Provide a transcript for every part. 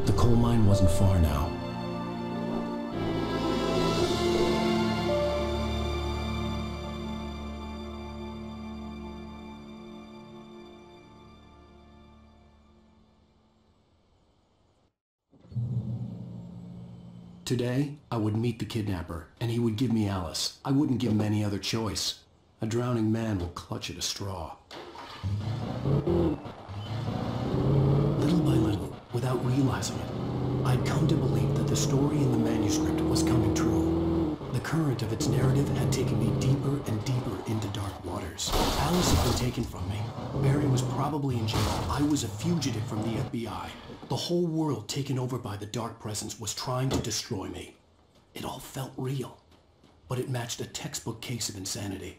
The coal mine wasn't far now. Today, I would meet the kidnapper, and he would give me Alice. I wouldn't give him any other choice. A drowning man will clutch at a straw. Little by little, without realizing it, I'd come to believe that the story in the manuscript was coming true. The current of its narrative had taken me deeper and deeper into dark waters. Alice had been taken from me. Barry was probably in jail. I was a fugitive from the FBI. The whole world taken over by the dark presence was trying to destroy me. It all felt real, but it matched a textbook case of insanity.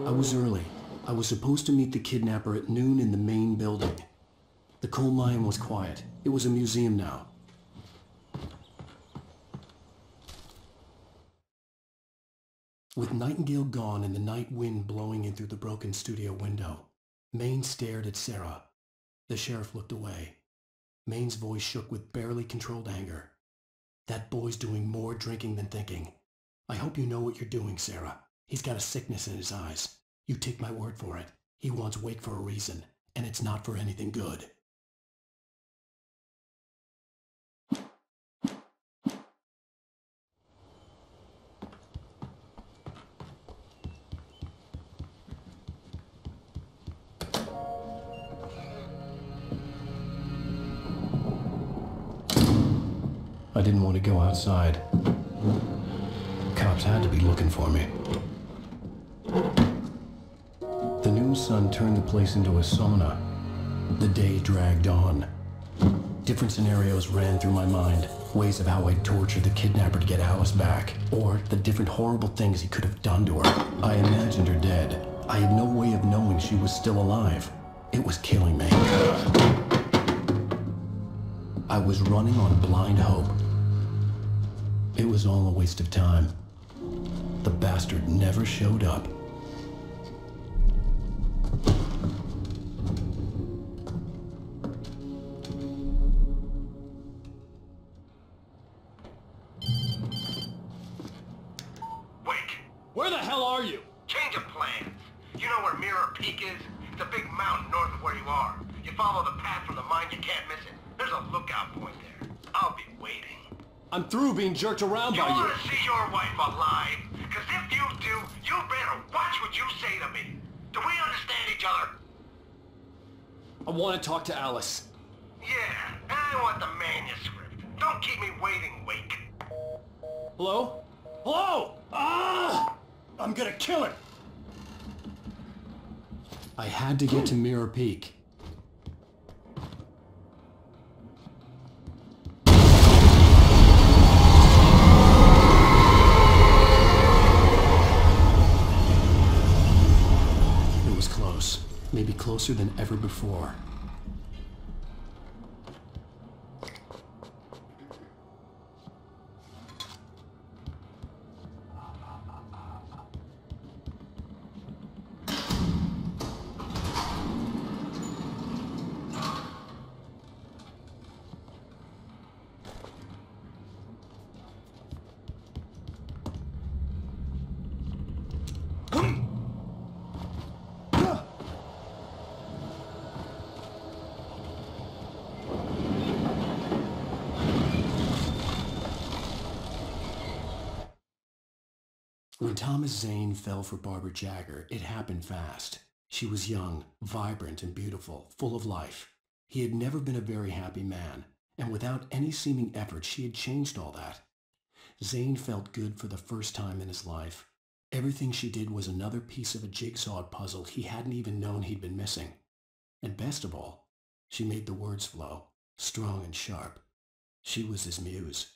I was early. I was supposed to meet the kidnapper at noon in the main building. The coal mine was quiet. It was a museum now. With Nightingale gone and the night wind blowing in through the broken studio window, Maine stared at Sarah. The sheriff looked away. Maine's voice shook with barely controlled anger. That boy's doing more drinking than thinking. I hope you know what you're doing, Sarah. He's got a sickness in his eyes. You take my word for it. He wants Wake for a reason, and it's not for anything good. I didn't want to go outside. Cops had to be looking for me. The noon sun turned the place into a sauna. The day dragged on. Different scenarios ran through my mind. Ways of how I'd torture the kidnapper to get Alice back. Or the different horrible things he could have done to her. I imagined her dead. I had no way of knowing she was still alive. It was killing me. I was running on blind hope. It was all a waste of time. The bastard never showed up. Wake! Where the hell are you? Change of plans. You know where Mirror Peak is? It's a big mountain north of where you are. You follow the path from the mine, you can't miss it. There's a lookout point there. I'll be waiting. I'm through being jerked around by you. You want to see your wife alive? Because if you do, you better watch what you say to me. Do we understand? I want to talk to Alice. Yeah, I want the manuscript. Don't keep me waiting, Wake. Hello? Hello! Ah! I'm gonna kill her! I had to get to Mirror Peak. It was close. Maybe closer than ever before. When Thomas Zane fell for Barbara Jagger, it happened fast. She was young, vibrant, and beautiful, full of life. He had never been a very happy man, and without any seeming effort, she had changed all that. Zane felt good for the first time in his life. Everything she did was another piece of a jigsaw puzzle he hadn't even known he'd been missing. And best of all, she made the words flow, strong and sharp. She was his muse.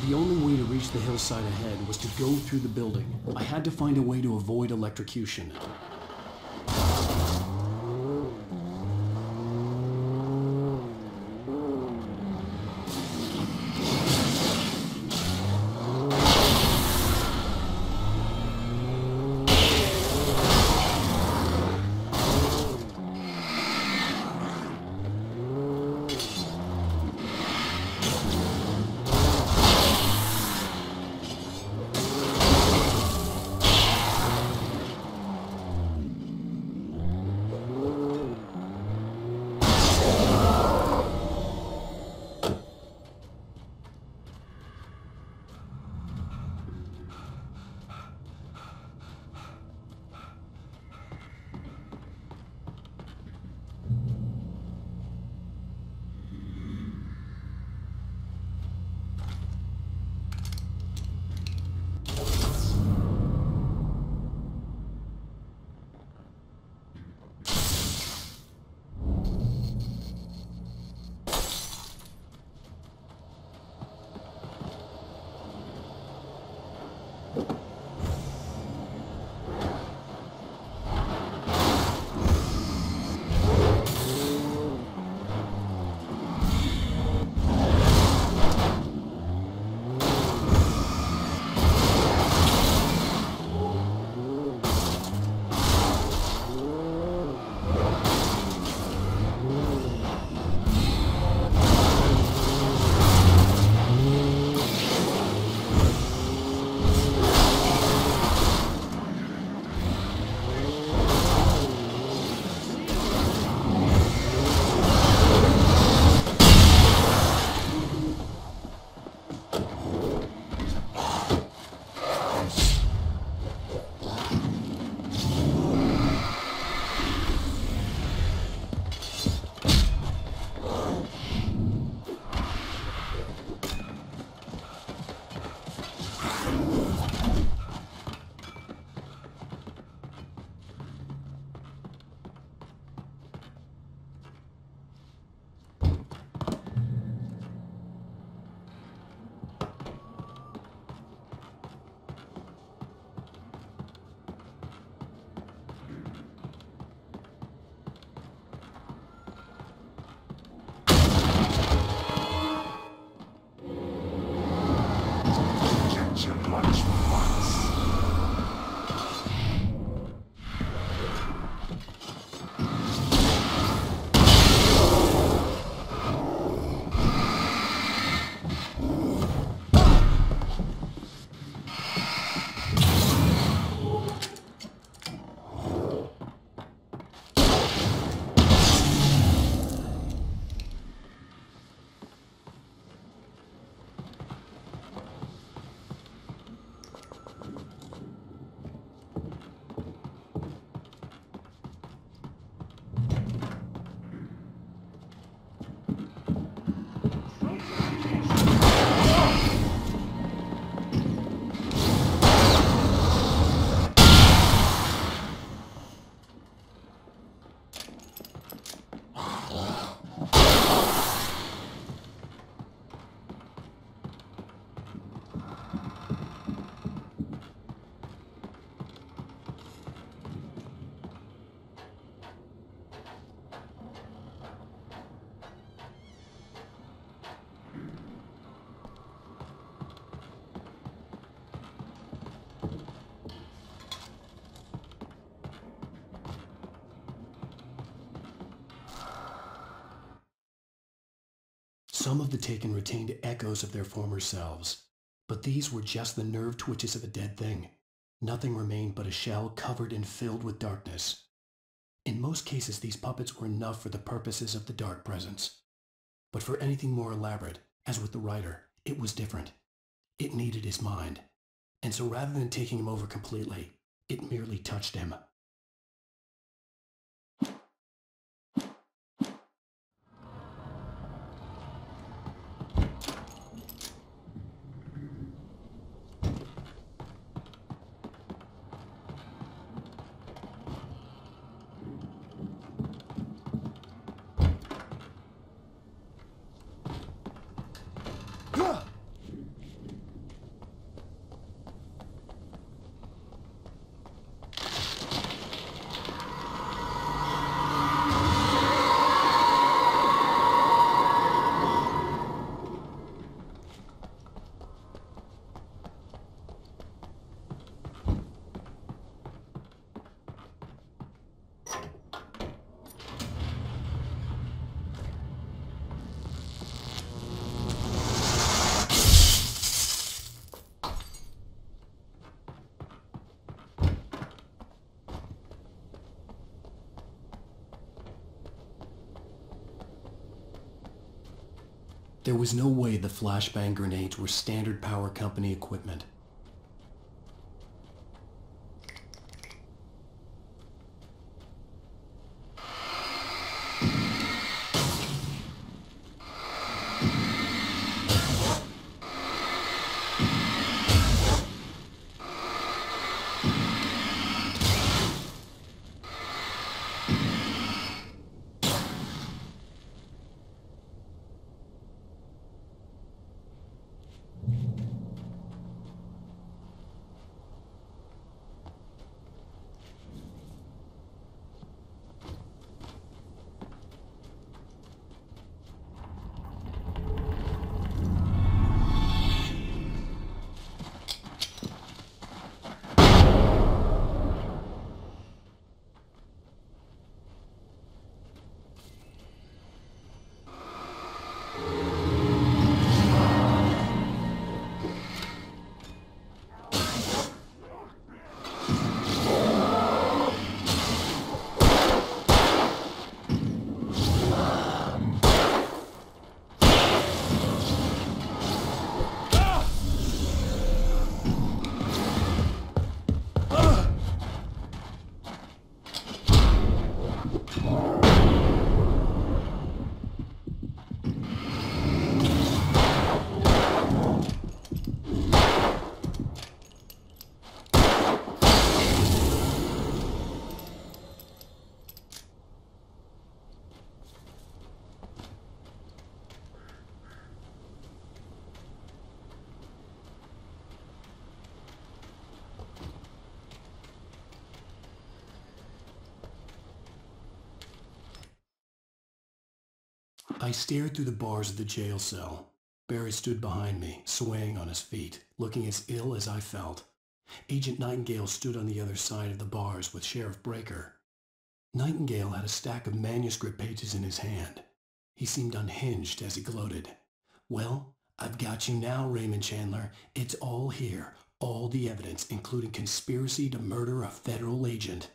The only way to reach the hillside ahead was to go through the building. I had to find a way to avoid electrocution. Some of the taken retained echoes of their former selves, but these were just the nerve twitches of a dead thing. Nothing remained but a shell covered and filled with darkness. In most cases, these puppets were enough for the purposes of the dark presence. But for anything more elaborate, as with the writer, it was different. It needed his mind. And so rather than taking him over completely, it merely touched him. There was no way the flashbang grenades were Standard Power Company equipment. I stared through the bars of the jail cell. Barry stood behind me, swaying on his feet, looking as ill as I felt. Agent Nightingale stood on the other side of the bars with Sheriff Breaker. Nightingale had a stack of manuscript pages in his hand. He seemed unhinged as he gloated. "Well, I've got you now, Raymond Chandler. It's all here. All the evidence, including conspiracy to murder a federal agent."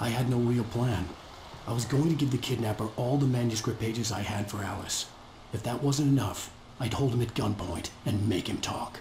I had no real plan. I was going to give the kidnapper all the manuscript pages I had for Alice. If that wasn't enough, I'd hold him at gunpoint and make him talk.